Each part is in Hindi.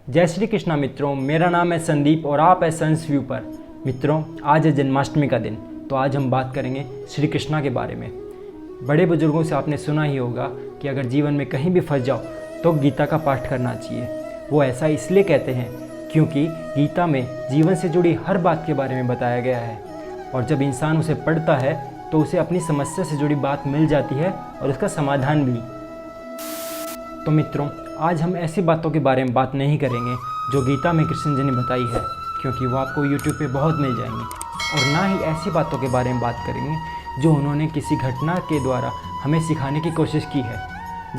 जय श्री कृष्णा मित्रों, मेरा नाम है संदीप और आप है सन्स व्यू पर। मित्रों, आज है जन्माष्टमी का दिन, तो आज हम बात करेंगे श्री कृष्णा के बारे में। बड़े बुजुर्गों से आपने सुना ही होगा कि अगर जीवन में कहीं भी फंस जाओ तो गीता का पाठ करना चाहिए। वो ऐसा इसलिए कहते हैं क्योंकि गीता में जीवन से जुड़ी हर बात के बारे में बताया गया है, और जब इंसान उसे पढ़ता है तो उसे अपनी समस्या से जुड़ी बात मिल जाती है और उसका समाधान भी। तो मित्रों, आज हम ऐसी बातों के बारे में बात नहीं करेंगे जो गीता में कृष्ण जी ने बताई है, क्योंकि वो आपको YouTube पे बहुत मिल जाएंगी, और ना ही ऐसी बातों के बारे में बात करेंगे जो उन्होंने किसी घटना के द्वारा हमें सिखाने की कोशिश की है।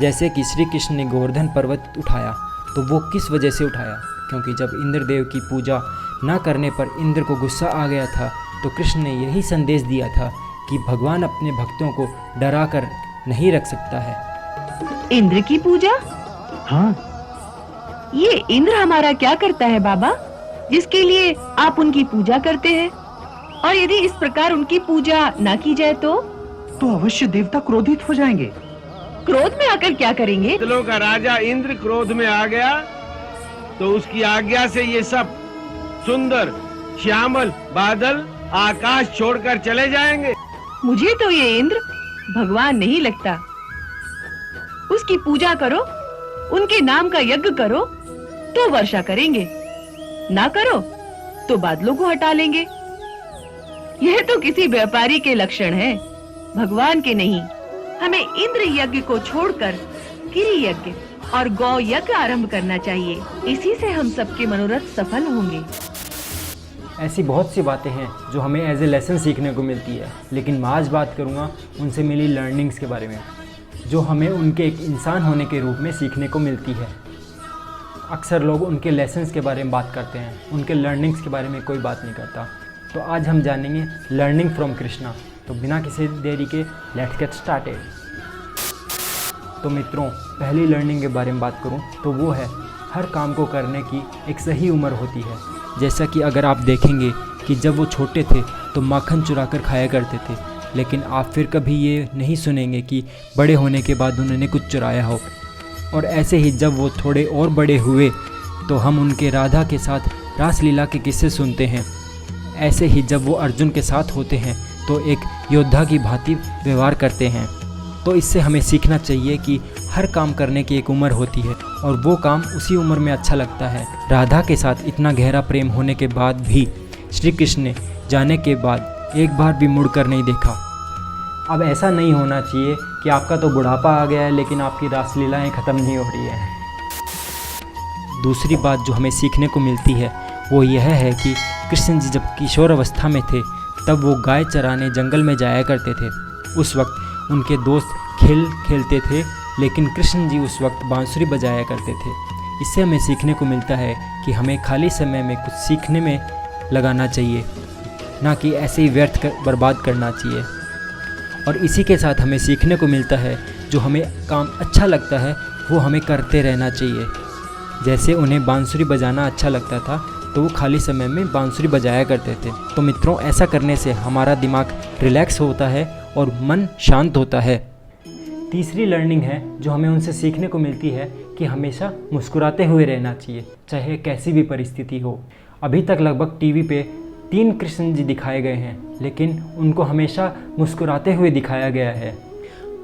जैसे कि श्री कृष्ण ने गोवर्धन पर्वत उठाया तो वो किस वजह से उठाया, क्योंकि जब इंद्रदेव की पूजा न करने पर इंद्र को गुस्सा आ गया था, तो कृष्ण ने यही संदेश दिया था कि भगवान अपने भक्तों को डरा कर नहीं रख सकता है। इंद्र की पूजा? हाँ, ये इंद्र हमारा क्या करता है बाबा, जिसके लिए आप उनकी पूजा करते हैं? और यदि इस प्रकार उनकी पूजा ना की जाए तो अवश्य देवता क्रोधित हो जाएंगे। क्रोध में आकर क्या करेंगे? बादलों का राजा इंद्र क्रोध में आ गया तो उसकी आज्ञा से ये सब सुंदर श्यामल बादल आकाश छोड़कर चले जाएंगे। मुझे तो ये इंद्र भगवान नहीं लगता। उसकी पूजा करो, उनके नाम का यज्ञ करो तो वर्षा करेंगे, ना करो तो बादलों को हटा लेंगे। यह तो किसी व्यापारी के लक्षण है, भगवान के नहीं। हमें इंद्र यज्ञ को छोड़कर गिरि यज्ञ और गौ यज्ञ आरंभ करना चाहिए। इसी से हम सबके मनोरथ सफल होंगे। ऐसी बहुत सी बातें हैं जो हमें एज ए लेसन सीखने को मिलती है, लेकिन मैं आज बात करूँगा उनसे मिली लर्निंग्स के बारे में, जो हमें उनके एक इंसान होने के रूप में सीखने को मिलती है। अक्सर लोग उनके लेसन्स के बारे में बात करते हैं, उनके लर्निंग्स के बारे में कोई बात नहीं करता। तो आज हम जानेंगे लर्निंग फ्रॉम कृष्णा। तो बिना किसी देरी के लेट्स गेट स्टार्टेड। तो मित्रों, पहली लर्निंग के बारे में बात करूं तो वो है हर काम को करने की एक सही उम्र होती है। जैसा कि अगर आप देखेंगे कि जब वो छोटे थे तो माखन चुरा कर खाया करते थे, लेकिन आप फिर कभी ये नहीं सुनेंगे कि बड़े होने के बाद उन्होंने कुछ चुराया हो। और ऐसे ही जब वो थोड़े और बड़े हुए तो हम उनके राधा के साथ रासलीला के किस्से सुनते हैं। ऐसे ही जब वो अर्जुन के साथ होते हैं तो एक योद्धा की भांति व्यवहार करते हैं। तो इससे हमें सीखना चाहिए कि हर काम करने की एक उम्र होती है, और वो काम उसी उम्र में अच्छा लगता है। राधा के साथ इतना गहरा प्रेम होने के बाद भी श्री कृष्ण ने जाने के बाद एक बार भी मुड़कर नहीं देखा। अब ऐसा नहीं होना चाहिए कि आपका तो बुढ़ापा आ गया है लेकिन आपकी रासलीलाएं ख़त्म नहीं हो रही है। दूसरी बात जो हमें सीखने को मिलती है वो यह है कि कृष्ण जी जब किशोर अवस्था में थे तब वो गाय चराने जंगल में जाया करते थे। उस वक्त उनके दोस्त खेल खेलते थे, लेकिन कृष्ण जी उस वक्त बांसुरी बजाया करते थे। इससे हमें सीखने को मिलता है कि हमें खाली समय में कुछ सीखने में लगाना चाहिए, ना कि ऐसे ही व्यर्थ बर्बाद करना चाहिए। और इसी के साथ हमें सीखने को मिलता है जो हमें काम अच्छा लगता है वो हमें करते रहना चाहिए। जैसे उन्हें बांसुरी बजाना अच्छा लगता था तो वो खाली समय में बांसुरी बजाया करते थे। तो मित्रों, ऐसा करने से हमारा दिमाग रिलैक्स होता है और मन शांत होता है। तीसरी लर्निंग है जो हमें उनसे सीखने को मिलती है कि हमेशा मुस्कुराते हुए रहना चाहिए, चाहे कैसी भी परिस्थिति हो। अभी तक लगभग टीवी पे 3 कृष्ण जी दिखाए गए हैं, लेकिन उनको हमेशा मुस्कुराते हुए दिखाया गया है।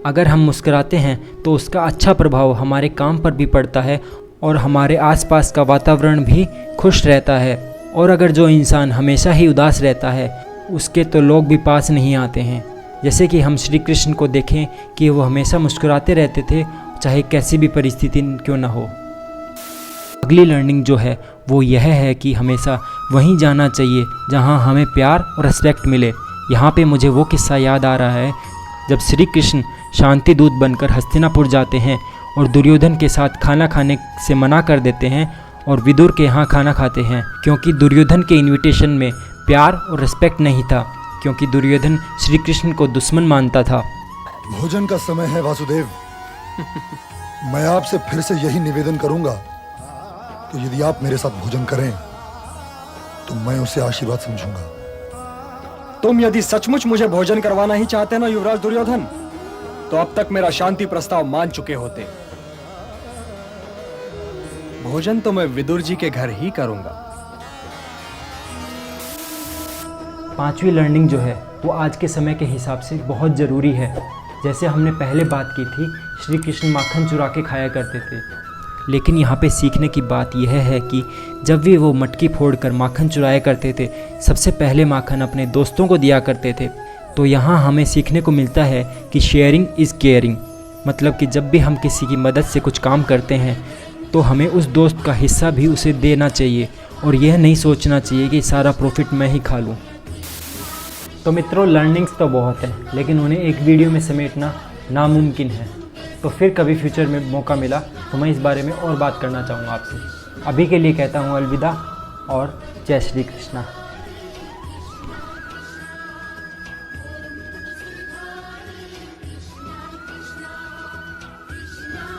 अगर हम मुस्कुराते हैं तो उसका अच्छा प्रभाव हमारे काम पर भी पड़ता है और हमारे आसपास का वातावरण भी खुश रहता है। और अगर जो इंसान हमेशा ही उदास रहता है उसके तो लोग भी पास नहीं आते हैं। जैसे कि हम श्री कृष्ण को देखें कि वो हमेशा मुस्कुराते रहते थे, चाहे कैसी भी परिस्थिति क्यों ना हो। अगली लर्निंग जो है वो यह है कि हमेशा वहीं जाना चाहिए जहां हमें प्यार और रिस्पेक्ट मिले। यहाँ पे मुझे वो किस्सा याद आ रहा है जब श्री कृष्ण शांति दूत बनकर हस्तिनापुर जाते हैं और दुर्योधन के साथ खाना खाने से मना कर देते हैं और विदुर के यहाँ खाना खाते हैं, क्योंकि दुर्योधन के इनविटेशन में प्यार और रिस्पेक्ट नहीं था, क्योंकि दुर्योधन श्री कृष्ण को दुश्मन मानता था। भोजन का समय है वासुदेव। मैं आपसे फिर से यही निवेदन करूंगा कि यदि आप मेरे साथ भोजन करें तो मैं उसे आशीर्वाद समझूंगा। तुम यदि सचमुच मुझे भोजन करवाना ही चाहते ना युवराज दुर्योधन, तो अब तक मेरा शांति प्रस्ताव मान चुके होते। भोजन तो मैं विदुर जी के घर ही करूंगा। 5वीं लर्निंग जो है वो आज के समय के हिसाब से बहुत ज़रूरी है। जैसे हमने पहले बात की थी, श्री कृष्ण माखन चुरा के खाया करते थे, लेकिन यहाँ पे सीखने की बात यह है कि जब भी वो मटकी फोड़कर माखन चुराया करते थे, सबसे पहले माखन अपने दोस्तों को दिया करते थे। तो यहाँ हमें सीखने को मिलता है कि शेयरिंग इज़ केयरिंग, मतलब कि जब भी हम किसी की मदद से कुछ काम करते हैं तो हमें उस दोस्त का हिस्सा भी उसे देना चाहिए और यह नहीं सोचना चाहिए कि सारा प्रॉफिट मैं ही खा लूँ। तो मित्रों, लर्निंग्स तो बहुत हैं, लेकिन उन्हें एक वीडियो में समेटना नामुमकिन है। तो फिर कभी फ्यूचर में मौका मिला तो मैं इस बारे में और बात करना चाहूँगा आपसे। अभी के लिए कहता हूँ अलविदा और जय श्री कृष्णा।